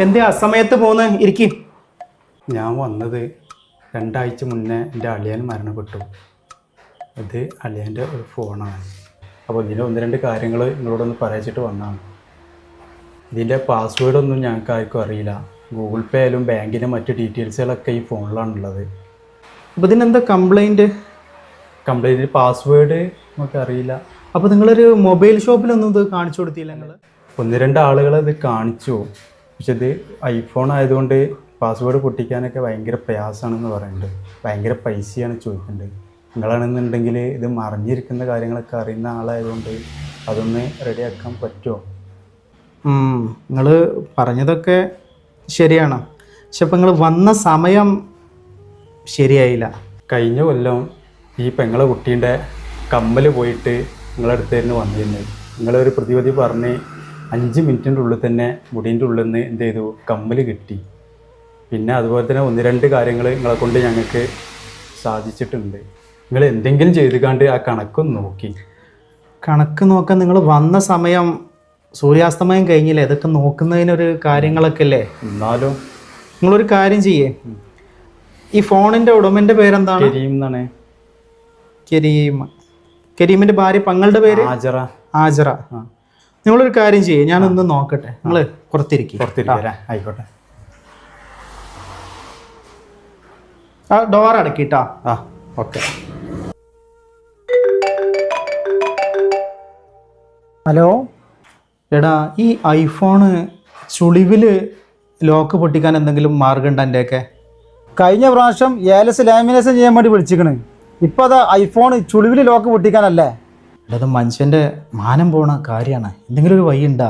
എന്തേ അസമയത്ത് പോന്ന് ഇരിക്കും? ഞാൻ വന്നത് 2 ആഴ്ച മുന്നേ എൻ്റെ അളിയൻ മരണപ്പെട്ടു. ഇത് അളിയൻ്റെ ഒരു ഫോണാണ്. അപ്പോൾ ഇതിൻ്റെ 1-2 കാര്യങ്ങൾ നിങ്ങളോടൊന്ന് പറയിച്ചിട്ട് വന്നതാണ്. ഇതിൻ്റെ പാസ്വേഡൊന്നും ഞങ്ങൾക്ക് ആർക്കും അറിയില്ല. ഗൂഗിൾ പേ ആയാലും ബാങ്കിൻ്റെ മറ്റ് ഡീറ്റെയിൽസുകളൊക്കെ ഈ ഫോണിലാണുള്ളത്. അപ്പോൾ ഇതിനെന്താ കംപ്ലൈൻറ്റ്? പാസ്വേഡ് നമുക്ക് അറിയില്ല. അപ്പോൾ നിങ്ങളൊരു മൊബൈൽ ഷോപ്പിലൊന്നും ഇത് കാണിച്ചു കൊടുത്തില്ല? നിങ്ങൾ 1-2 ആളുകൾ ഇത് കാണിച്ചു. പക്ഷെ ഇത് ഐഫോൺ ആയതുകൊണ്ട് പാസ്വേഡ് പൊട്ടിക്കാനൊക്കെ ഭയങ്കര പ്രയാസമാണെന്ന് പറയുന്നുണ്ട്. ഭയങ്കര പൈസയാണ് ചോദിക്കേണ്ടത്. നിങ്ങളാണെന്നുണ്ടെങ്കിൽ ഇത് മറിഞ്ഞിരിക്കുന്ന കാര്യങ്ങളൊക്കെ അറിയുന്ന ആളായതുകൊണ്ട് അതൊന്ന് റെഡിയാക്കാൻ പറ്റുമോ? നിങ്ങൾ പറഞ്ഞതൊക്കെ ശരിയാണ്. പക്ഷെ ഇപ്പം നിങ്ങൾ വന്ന സമയം ശരിയായില്ല. കഴിഞ്ഞ കൊല്ലം ഈ പെങ്ങളെ കുട്ടീൻ്റെ കമ്മൽ പോയിട്ട് നിങ്ങളടുത്തായിരുന്നു വന്നിരുന്നത്. നിങ്ങളൊരു പ്രതിവിധി പറഞ്ഞ് 5 മിനിറ്റിൻ്റെ ഉള്ളിൽ തന്നെ മുടീൻ്റെ ഉള്ളിൽ നിന്ന് എന്ത് ചെയ്തു, കമ്മൽ കിട്ടി. പിന്നെ അതുപോലെ തന്നെ 1-2 കാര്യങ്ങൾ നിങ്ങളെ കൊണ്ട് ഞങ്ങൾക്ക് സാധിച്ചിട്ടുണ്ട്. നിങ്ങൾ എന്തെങ്കിലും ചെയ്തുകൊണ്ട് ആ കണക്കൊന്ന് നോക്കി. കണക്ക് നോക്കാൻ നിങ്ങൾ വന്ന സമയം സൂര്യാസ്തമയം കഴിഞ്ഞില്ലേ? ഇതൊക്കെ നോക്കുന്നതിനൊരു കാര്യങ്ങളൊക്കെ അല്ലേ? എന്നാലും നിങ്ങളൊരു കാര്യം ചെയ്യേ, ഈ ഫോണിൻ്റെ ഉടമൻ്റെ പേരെന്താണ്? കരീം എന്നാണ്. കരീമിൻ്റെ ഭാര്യ പങ്ങളുടെ പേര് ആജറ. നിങ്ങളൊരു കാര്യം ചെയ്യേ, ഞാനൊന്ന് നോക്കട്ടെ. നിങ്ങൾ പുറത്തിരിക്കും. ആയിക്കോട്ടെ. ആ ഡോർ അടക്കിട്ടാ. ഓക്കെ. ഹലോ എടാ, ഈ ഐഫോണ് ചുളിവിൽ ലോക്ക് പൊട്ടിക്കാൻ എന്തെങ്കിലും മാർഗം ഉണ്ടോ? എൻ്റെയൊക്കെ കഴിഞ്ഞ പ്രാവശ്യം ഏലസ് ലാമിനേഷൻ ചെയ്യാൻ വേണ്ടി വിളിച്ചിക്കണ്. ഇപ്പോൾ അത് ഐഫോൺ ചുളിവിൽ ലോക്ക് പൊട്ടിക്കാനല്ലേ? അത് മനുഷ്യൻ്റെ മാനം പോണ കാര്യമാണ്. എന്തെങ്കിലും ഒരു വഴി ഉണ്ടാ?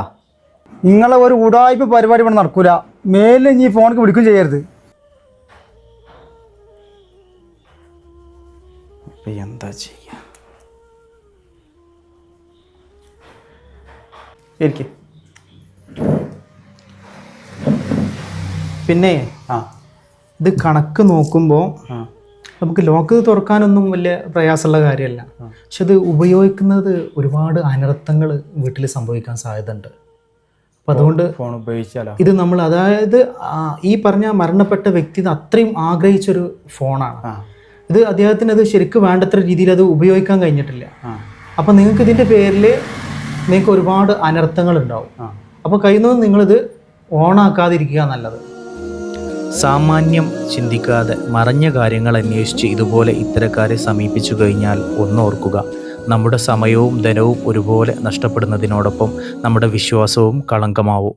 നിങ്ങളെ ഒരു ഉടായ്പ പരിപാടി ഇവിടെ നടക്കൂല. മേലിൽ ഇനി ഈ ഫോണിക്ക് വിളിക്കും ചെയ്യരുത്. എന്താ ചെയ്യാ? പിന്നെ ഇത് കണക്ക് നോക്കുമ്പോൾ നമുക്ക് ലോക്ക് തുറക്കാനൊന്നും വലിയ പ്രയാസമുള്ള കാര്യമല്ല. പക്ഷെ ഇത് ഉപയോഗിക്കുന്നത് ഒരുപാട് അനർത്ഥങ്ങൾ വീട്ടിൽ സംഭവിക്കാൻ സാധ്യതയുണ്ട്. അപ്പം അതുകൊണ്ട് ഫോൺ ഉപയോഗിച്ചാലോ ഇത് നമ്മൾ, അതായത് ഈ പറഞ്ഞ മരണപ്പെട്ട വ്യക്തി ഇത് അത്രയും ആഗ്രഹിച്ചൊരു ഫോണാണ്. ഇത് അദ്ദേഹത്തിന് അത് ശരിക്കും വേണ്ടത്ര രീതിയിൽ അത് ഉപയോഗിക്കാൻ കഴിഞ്ഞിട്ടില്ല. അപ്പം നിങ്ങൾക്ക് ഇതിൻ്റെ പേരിൽ നിങ്ങൾക്ക് ഒരുപാട് അനർത്ഥങ്ങൾ ഉണ്ടാവും. അപ്പോൾ കഴിയുന്നത് നിങ്ങളിത് ഓണാക്കാതിരിക്കുക നല്ലത്. സാമാന്യം ചിന്തിക്കാതെ മറഞ്ഞ കാര്യങ്ങൾ അന്വേഷിച്ച് ഇതുപോലെ ഇത്തരക്കാരെ സമീപിച്ചു കഴിഞ്ഞാൽ ഒന്നോർക്കുക, നമ്മുടെ സമയവും ധനവും ഒരുപോലെ നഷ്ടപ്പെടുന്നതിനോടൊപ്പം നമ്മുടെ വിശ്വാസവും കളങ്കമാവും.